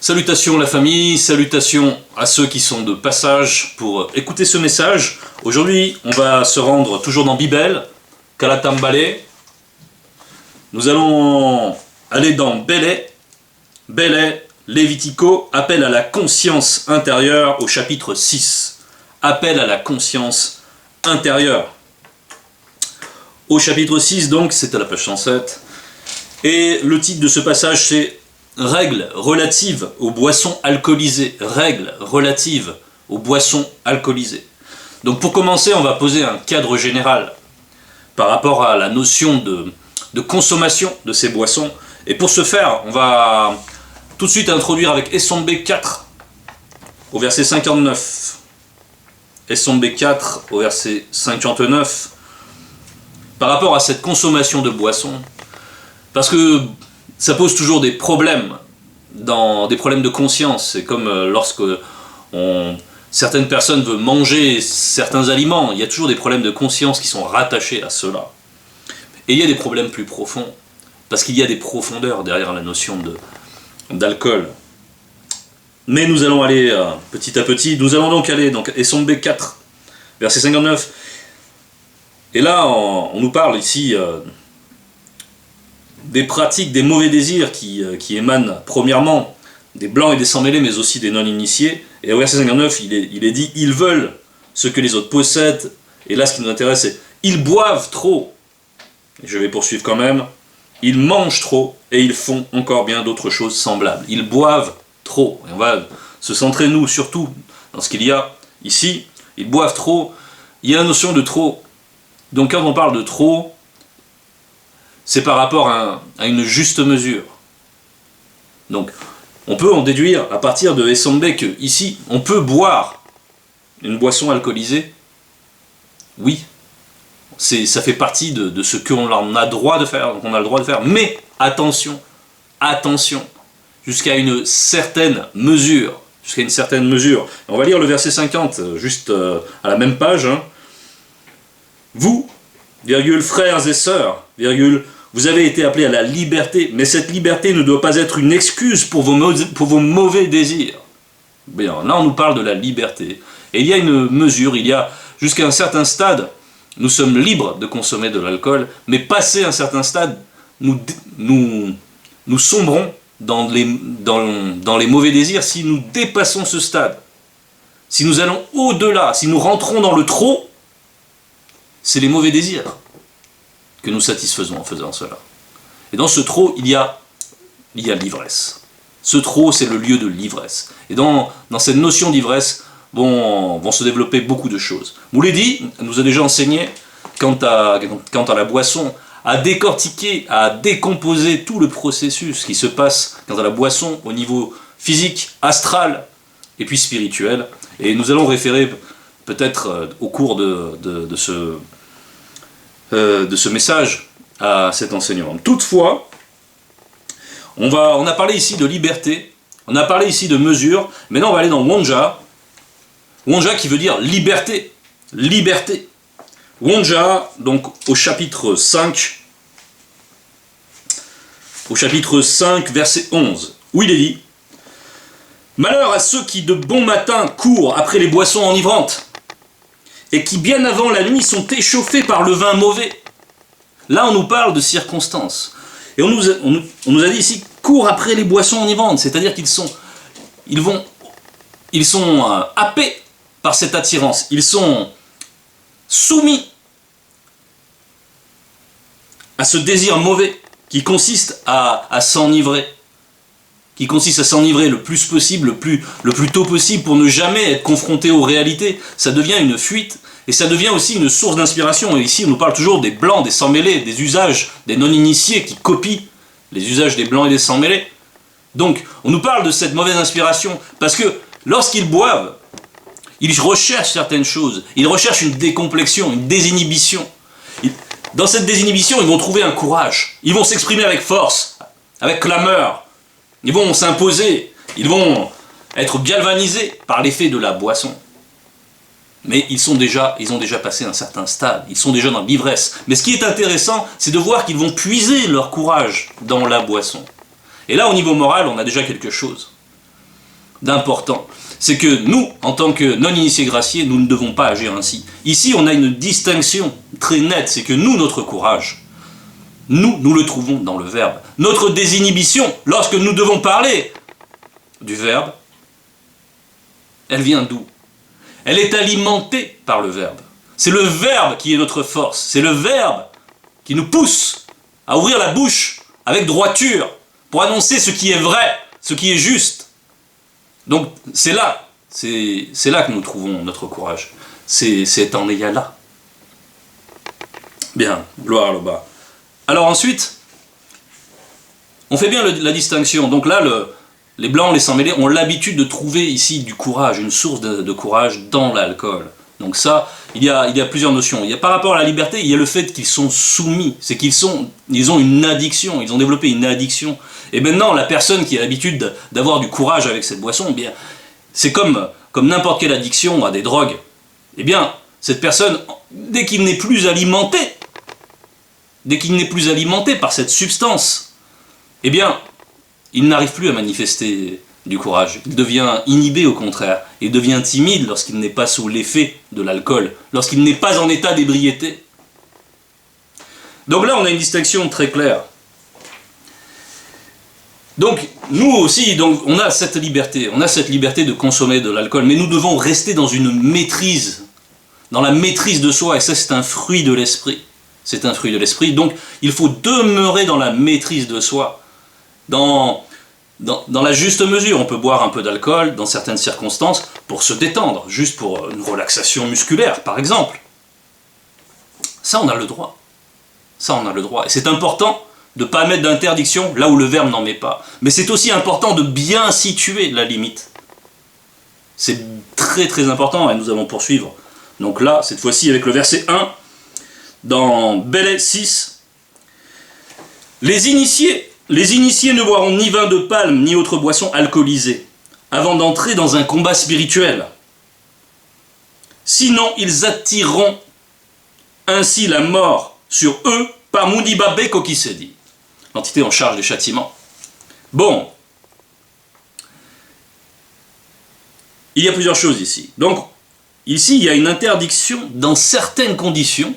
Salutations la famille, salutations à ceux qui sont de passage pour écouter ce message. Aujourd'hui, on va se rendre toujours dans Bibel, Kalatambale. Nous allons aller dans Bélé, Lévitico, appel à la conscience intérieure au chapitre 6. Appel à la conscience intérieure. Au chapitre 6, donc, c'est à la page 107. Et le titre de ce passage, c'est Règles relatives aux boissons alcoolisées. Règles relatives aux boissons alcoolisées. Donc pour commencer, on va poser un cadre général par rapport à la notion de consommation de ces boissons. Et pour ce faire, on va tout de suite introduire avec Essombe 4 au verset 59. Essombe 4 au verset 59. Par rapport à cette consommation de boissons, parce que ça pose toujours des problèmes, des problèmes de conscience. C'est comme lorsque certaines personnes veulent manger certains aliments, il y a toujours des problèmes de conscience qui sont rattachés à cela. Et il y a des problèmes plus profonds, parce qu'il y a des profondeurs derrière la notion d'alcool. Mais nous allons aller petit à petit, nous allons donc aller Essombe 4, verset 59. Et là, on nous parle ici des pratiques, des mauvais désirs qui émanent premièrement des blancs et des sans-mêlés, mais aussi des non-initiés. Et au verset 59, il est dit « Ils veulent ce que les autres possèdent ». Et là, ce qui nous intéresse, c'est « Ils boivent trop ». Et je vais poursuivre quand même. « Ils mangent trop et ils font encore bien d'autres choses semblables ». Ils boivent trop. Et on va se centrer, nous, surtout dans ce qu'il y a ici. Ils boivent trop. Il y a la notion de trop. Donc quand on parle de trop, c'est par rapport à une juste mesure. Donc, on peut en déduire à partir de Essombe que ici, on peut boire une boisson alcoolisée. Oui, ça fait partie de ce qu'on a droit de faire, qu'on a le droit de faire. Mais attention, jusqu'à une certaine mesure. On va lire le verset 50, juste à la même page. Vous, frères et sœurs, vous avez été appelés à la liberté, mais cette liberté ne doit pas être une excuse pour vos mauvais désirs. Bien, là on nous parle de la liberté. Et il y a une mesure, il y a jusqu'à un certain stade, nous sommes libres de consommer de l'alcool, mais passé un certain stade, nous sombrons dans les mauvais désirs si nous dépassons ce stade. Si nous allons au-delà, si nous rentrons dans le trop, c'est les mauvais désirs que nous satisfaisons en faisant cela. Et dans ce trop, il y a l'ivresse. Ce trop, c'est le lieu de l'ivresse. Et dans cette notion d'ivresse, vont se développer beaucoup de choses. Mouledi nous a déjà enseigné, quant à la boisson, à décortiquer, à décomposer tout le processus qui se passe quant à la boisson au niveau physique, astral et puis spirituel. Et nous allons référer peut-être au cours de ce message à cet enseignement. Toutefois, on a parlé ici de liberté, on a parlé ici de mesure, maintenant on va aller dans Wonja. Wonja qui veut dire liberté. Liberté. Wonja, donc au chapitre 5, verset 11, où il est dit « Malheur à ceux qui de bon matin courent après les boissons enivrantes, et qui bien avant la nuit sont échauffés par le vin mauvais. » Là, on nous parle de circonstances. Et on nous a dit ici, cours après les boissons enivrantes, c'est-à-dire qu'ils sont happés par cette attirance, ils sont soumis à ce désir mauvais qui consiste à s'enivrer, le plus possible, le plus tôt possible pour ne jamais être confronté aux réalités. Ça devient une fuite. Et ça devient aussi une source d'inspiration. Et ici, on nous parle toujours des blancs, des sans-mêlés, des usages des non-initiés qui copient les usages des blancs et des sans-mêlés. Donc, on nous parle de cette mauvaise inspiration parce que lorsqu'ils boivent, ils recherchent certaines choses. Ils recherchent une décomplexion, une désinhibition. Dans cette désinhibition, ils vont trouver un courage. Ils vont s'exprimer avec force, avec clameur. Ils vont s'imposer. Ils vont être galvanisés par l'effet de la boisson. Mais ils ont déjà passé un certain stade, ils sont déjà dans l'ivresse. Mais ce qui est intéressant, c'est de voir qu'ils vont puiser leur courage dans la boisson. Et là, au niveau moral, on a déjà quelque chose. d'important, c'est que nous, en tant que non-initiés graciés, nous ne devons pas agir ainsi. Ici, on a une distinction très nette, c'est que nous, notre courage, nous le trouvons dans le Verbe. Notre désinhibition, lorsque nous devons parler du Verbe, elle vient d'où? Elle est alimentée par le Verbe. C'est le Verbe qui est notre force. C'est le Verbe qui nous pousse à ouvrir la bouche avec droiture pour annoncer ce qui est vrai, ce qui est juste. Donc c'est là que nous trouvons notre courage. C'est en ayant là. Bien, gloire à l'Oba. Alors ensuite, on fait bien la distinction. Donc là, les blancs, les sans-mêlés ont l'habitude de trouver ici du courage, une source de courage dans l'alcool. Donc ça, il y a plusieurs notions. Par rapport à la liberté, il y a le fait qu'ils sont soumis, c'est qu'ils ont une addiction, ils ont développé une addiction. Et maintenant, la personne qui a l'habitude d'avoir du courage avec cette boisson, eh bien, c'est comme n'importe quelle addiction à des drogues. Eh bien, cette personne, dès qu'il n'est plus alimenté par cette substance, eh bien, il n'arrive plus à manifester du courage. Il devient inhibé au contraire. Il devient timide lorsqu'il n'est pas sous l'effet de l'alcool, lorsqu'il n'est pas en état d'ébriété. Donc là, on a une distinction très claire. Donc, nous aussi, on a cette liberté de consommer de l'alcool, mais nous devons rester dans une maîtrise, dans la maîtrise de soi, et ça, c'est un fruit de l'esprit. C'est un fruit de l'esprit, donc il faut demeurer dans la maîtrise de soi, dans la juste mesure. On peut boire un peu d'alcool dans certaines circonstances pour se détendre, juste pour une relaxation musculaire, par exemple. Ça, on a le droit. Ça, on a le droit. Et c'est important de ne pas mettre d'interdiction là où le Verbe n'en met pas. Mais c'est aussi important de bien situer la limite. C'est très très important, et nous allons poursuivre. Donc là, cette fois-ci, avec le verset 1, dans Bélé 6, les initiés ne boiront ni vin de palme, ni autre boisson alcoolisée, avant d'entrer dans un combat spirituel. Sinon, ils attireront ainsi la mort sur eux par Mudiba Bekokisedi, l'entité en charge des châtiments. Bon, il y a plusieurs choses ici. Donc, ici, il y a une interdiction dans certaines conditions,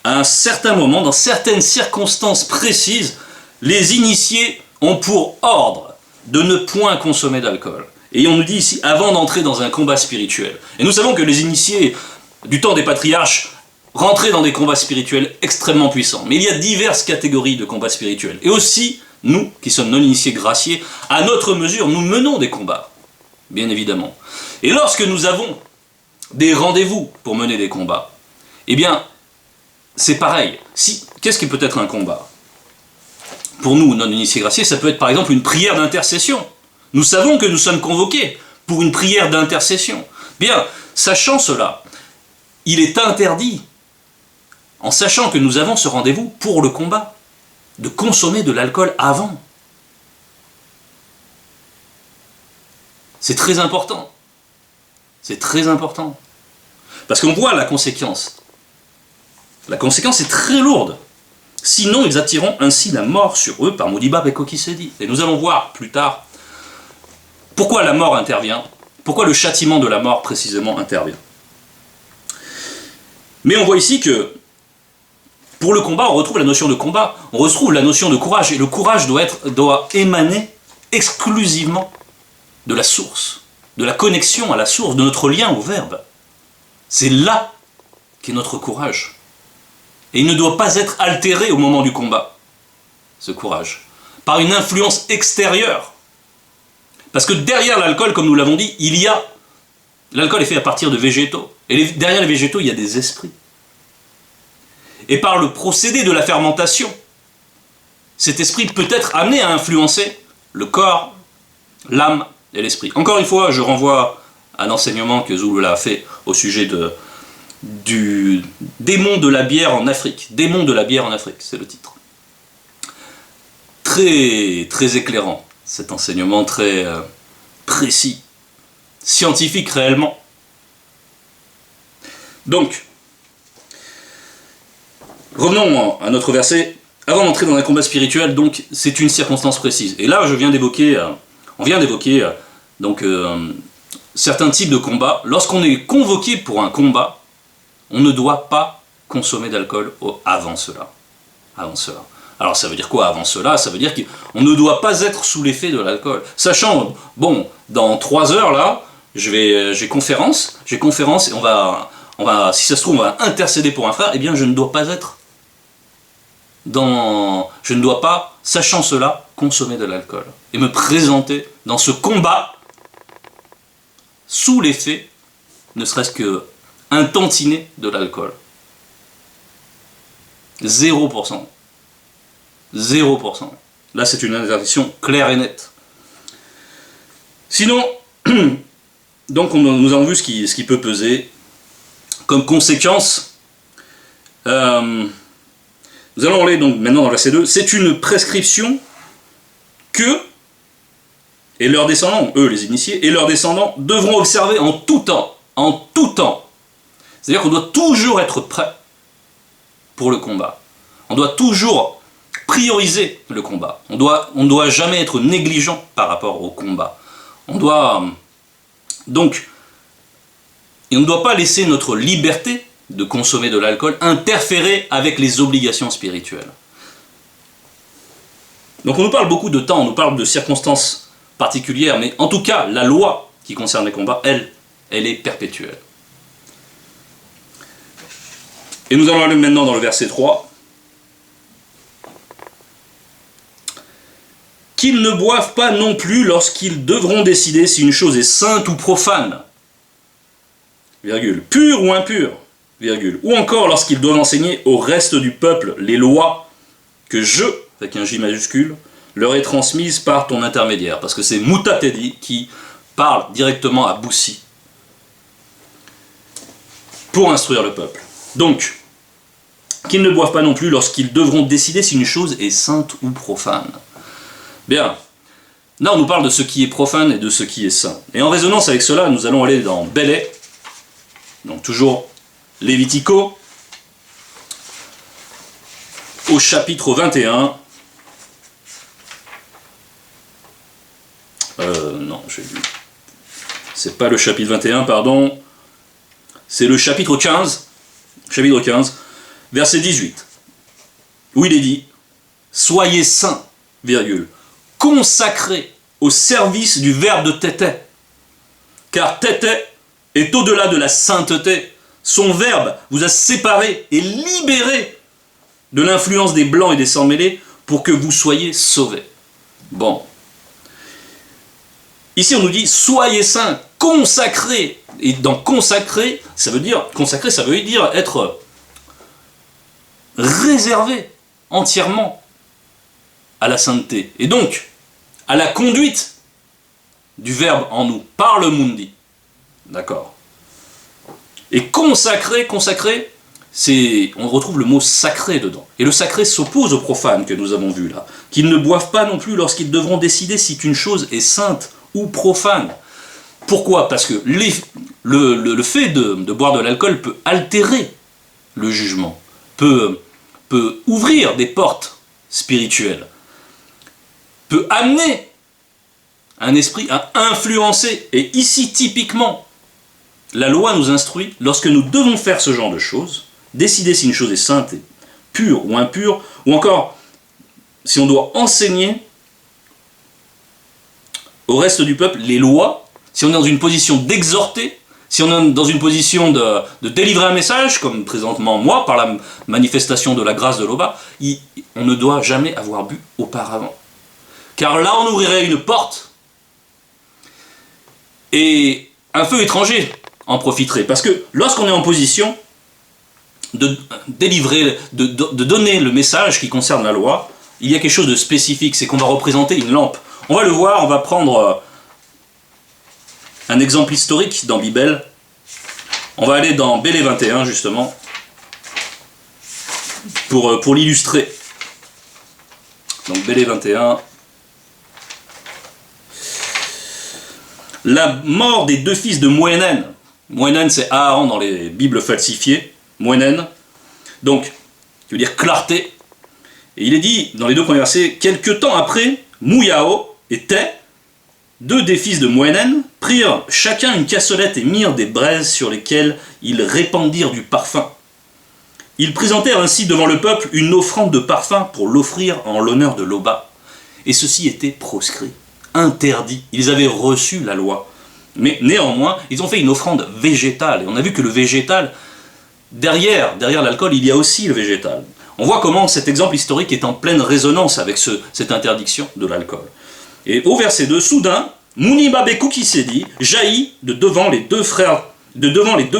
à un certain moment, dans certaines circonstances précises. Les initiés ont pour ordre de ne point consommer d'alcool. Et on nous dit ici, avant d'entrer dans un combat spirituel. Et nous savons que les initiés du temps des patriarches rentraient dans des combats spirituels extrêmement puissants. Mais il y a diverses catégories de combats spirituels. Et aussi, nous, qui sommes non-initiés graciés, à notre mesure, nous menons des combats, bien évidemment. Et lorsque nous avons des rendez-vous pour mener des combats, eh bien, c'est pareil. Qu'est-ce qui peut être un combat ? Pour nous, non-initiés graciés, ça peut être par exemple une prière d'intercession. Nous savons que nous sommes convoqués pour une prière d'intercession. Bien, sachant cela, il est interdit, en sachant que nous avons ce rendez-vous pour le combat, de consommer de l'alcool avant. C'est très important. C'est très important. Parce qu'on voit la conséquence. La conséquence est très lourde. Sinon, ils attireront ainsi la mort sur eux par Mudiba Bekokisedi. Et nous allons voir plus tard pourquoi la mort intervient, pourquoi le châtiment de la mort précisément intervient. Mais on voit ici que pour le combat, on retrouve la notion de combat, on retrouve la notion de courage, et le courage doit émaner exclusivement de la source, de la connexion à la source, de notre lien au Verbe. C'est là qu'est notre courage. Et il ne doit pas être altéré au moment du combat, ce courage, par une influence extérieure. Parce que derrière l'alcool, comme nous l'avons dit, l'alcool est fait à partir de végétaux. Et derrière les végétaux, il y a des esprits. Et par le procédé de la fermentation, cet esprit peut être amené à influencer le corps, l'âme et l'esprit. Encore une fois, je renvoie à l'enseignement que Zulula a fait au sujet du démon de la bière en Afrique. Démon de la bière en Afrique, c'est le titre. Très, très éclairant, cet enseignement très précis, scientifique réellement. Donc, revenons à notre verset. Avant d'entrer dans un combat spirituel, donc, c'est une circonstance précise. Et là, on vient d'évoquer Donc certains types de combats, lorsqu'on est convoqué pour un combat, on ne doit pas consommer d'alcool avant cela. Avant cela. Alors ça veut dire quoi avant cela? Ça veut dire qu'on ne doit pas être sous l'effet de l'alcool. Sachant, bon, dans 3 heures là, j'ai conférence et on va, si ça se trouve, on va intercéder pour un frère, eh bien je ne dois pas être je ne dois pas, sachant cela, consommer de l'alcool. Et me présenter dans ce combat sous l'effet, ne serait-ce que un tantinet de l'alcool. 0%. 0%. Là, c'est une interdiction claire et nette. Sinon, donc nous avons vu ce qui peut peser. Comme conséquence, nous allons aller donc maintenant dans le verset 2. C'est une prescription que, et leurs descendants, eux les initiés, et leurs descendants devront observer en tout temps. En tout temps. C'est-à-dire qu'on doit toujours être prêt pour le combat. On doit toujours prioriser le combat. On ne doit jamais être négligent par rapport au combat. On doit donc, et on ne doit pas laisser notre liberté de consommer de l'alcool interférer avec les obligations spirituelles. Donc on nous parle beaucoup de temps, on nous parle de circonstances particulières, mais en tout cas, la loi qui concerne les combats, elle est perpétuelle. Et nous allons aller maintenant dans le verset 3. Qu'ils ne boivent pas non plus lorsqu'ils devront décider si une chose est sainte ou profane, virgule, pure ou impure, virgule, ou encore lorsqu'ils doivent enseigner au reste du peuple les lois que je, avec un J majuscule, leur ai transmises par ton intermédiaire. Parce que c'est Mutatedi qui parle directement à Boussi pour instruire le peuple. Donc, qu'ils ne boivent pas non plus lorsqu'ils devront décider si une chose est sainte ou profane. Bien, là on nous parle de ce qui est profane et de ce qui est saint. Et en résonance avec cela, nous allons aller dans Bélé, donc toujours Lévitico, au chapitre 21. Non, j'ai lu. C'est pas le chapitre 21, pardon. C'est le chapitre 15, verset 18, où il est dit « Soyez saints, virgule, consacrés au service du verbe de Tété, car Tété est au-delà de la sainteté. Son verbe vous a séparés et libérés de l'influence des blancs et des sans-mêlés pour que vous soyez sauvés. » Bon. Ici, on nous dit « Soyez saints, consacrés ». Et dans consacrer, ça veut dire être réservé entièrement à la sainteté. Et donc, à la conduite du verbe en nous, par le mundi. D'accord. Et consacrer, on retrouve le mot sacré dedans. Et le sacré s'oppose au profane que nous avons vu là. Qu'ils ne boivent pas non plus lorsqu'ils devront décider si une chose est sainte ou profane. Pourquoi? Parce que le fait de boire de l'alcool peut altérer le jugement, peut ouvrir des portes spirituelles, peut amener un esprit à influencer. Et ici, typiquement, la loi nous instruit, lorsque nous devons faire ce genre de choses, décider si une chose est sainte, et pure ou impure, ou encore si on doit enseigner au reste du peuple les lois, si on est dans une position d'exhorter, si on est dans une position de délivrer un message, comme présentement moi, par la manifestation de la grâce de l'Oba, on ne doit jamais avoir bu auparavant. Car là, on ouvrirait une porte, et un feu étranger en profiterait. Parce que lorsqu'on est en position de délivrer, de donner le message qui concerne la loi, il y a quelque chose de spécifique, c'est qu'on va représenter une lampe. On va le voir, on va prendre un exemple historique dans Bibel. On va aller dans Bélé 21 justement pour l'illustrer. Donc Bélé 21. La mort des 2 fils de Moénen. Moénen, c'est Aaron dans les Bibles falsifiées. Moénen. Donc, qui veut dire clarté. Et il est dit dans les 2 premiers versets, quelque temps après, Mouyao et Té deux des fils de Moenen prirent chacun une cassolette et mirent des braises sur lesquelles ils répandirent du parfum. Ils présentèrent ainsi devant le peuple une offrande de parfum pour l'offrir en l'honneur de Loba. Et ceci était proscrit, interdit. Ils avaient reçu la loi. Mais néanmoins, ils ont fait une offrande végétale. Et on a vu que le végétal, derrière l'alcool, il y a aussi le végétal. On voit comment cet exemple historique est en pleine résonance avec cette interdiction de l'alcool. Et au verset 2, soudain, Muniba Bekukisedi jaillit de devant les deux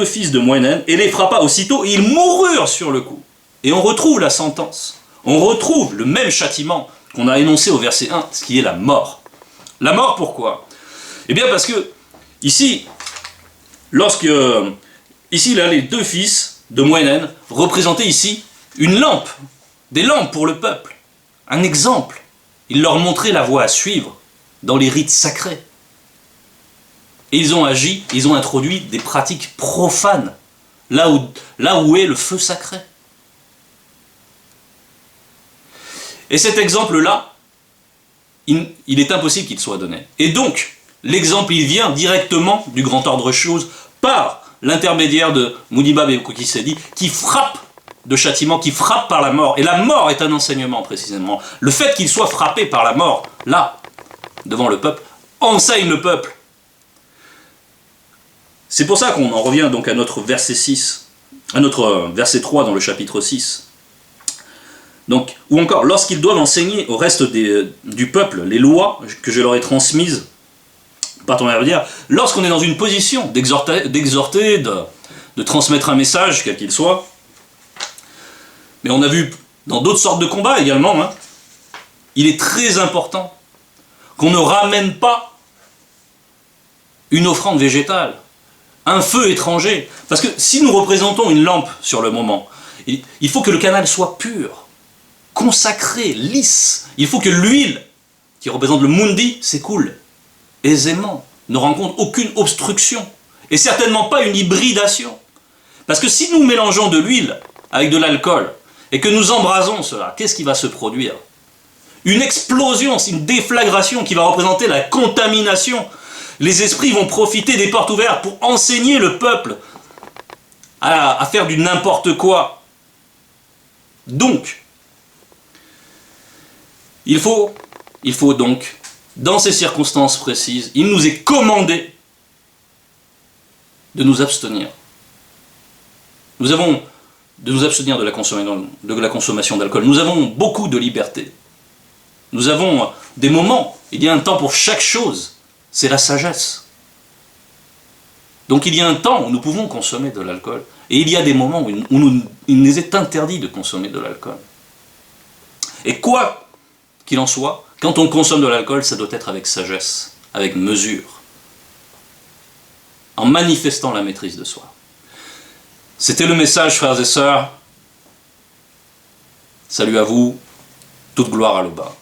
fils de Moenen et les frappa aussitôt et ils moururent sur le coup. Et on retrouve la sentence. On retrouve le même châtiment qu'on a énoncé au verset 1, ce qui est la mort. La mort, pourquoi? Eh bien parce que ici, là, les deux fils de Moenen représentaient ici une lampe, des lampes pour le peuple, un exemple. Ils leur montraient la voie à suivre dans les rites sacrés. Et ils ont agi, ils ont introduit des pratiques profanes, là où est le feu sacré. Et cet exemple-là, il est impossible qu'il soit donné. Et donc, l'exemple, il vient directement du grand ordre chose par l'intermédiaire de Muniba Bekukisedi, qui frappe de châtiment, qui frappe par la mort. Et la mort est un enseignement, précisément. Le fait qu'il soit frappé par la mort, là, devant le peuple, enseigne le peuple. C'est pour ça qu'on en revient donc à notre verset 6, à notre verset 3 dans le chapitre 6. Donc, ou encore, lorsqu'ils doivent enseigner au reste du peuple les lois que je leur ai transmises par ton intermédiaire, lorsqu'on est dans une position d'exhorter, de transmettre un message, quel qu'il soit, mais on a vu dans d'autres sortes de combats également, hein, il est très important qu'on ne ramène pas une offrande végétale, un feu étranger. Parce que si nous représentons une lampe sur le moment, il faut que le canal soit pur, consacré, lisse. Il faut que l'huile, qui représente le mundi, s'écoule aisément, ne rencontre aucune obstruction, et certainement pas une hybridation. Parce que si nous mélangeons de l'huile avec de l'alcool, et que nous embrasons cela, qu'est-ce qui va se produire? Une explosion, une déflagration qui va représenter la contamination. Les esprits vont profiter des portes ouvertes pour enseigner le peuple à faire du n'importe quoi. Donc, il faut donc, dans ces circonstances précises, il nous est commandé de nous abstenir. Nous avons de nous abstenir de la consommation d'alcool. Nous avons beaucoup de liberté. Nous avons des moments, il y a un temps pour chaque chose, c'est la sagesse. Donc il y a un temps où nous pouvons consommer de l'alcool, et il y a des moments où il nous est interdit de consommer de l'alcool. Et quoi qu'il en soit, quand on consomme de l'alcool, ça doit être avec sagesse, avec mesure, en manifestant la maîtrise de soi. C'était le message, frères et sœurs. Salut à vous, toute gloire à Loba.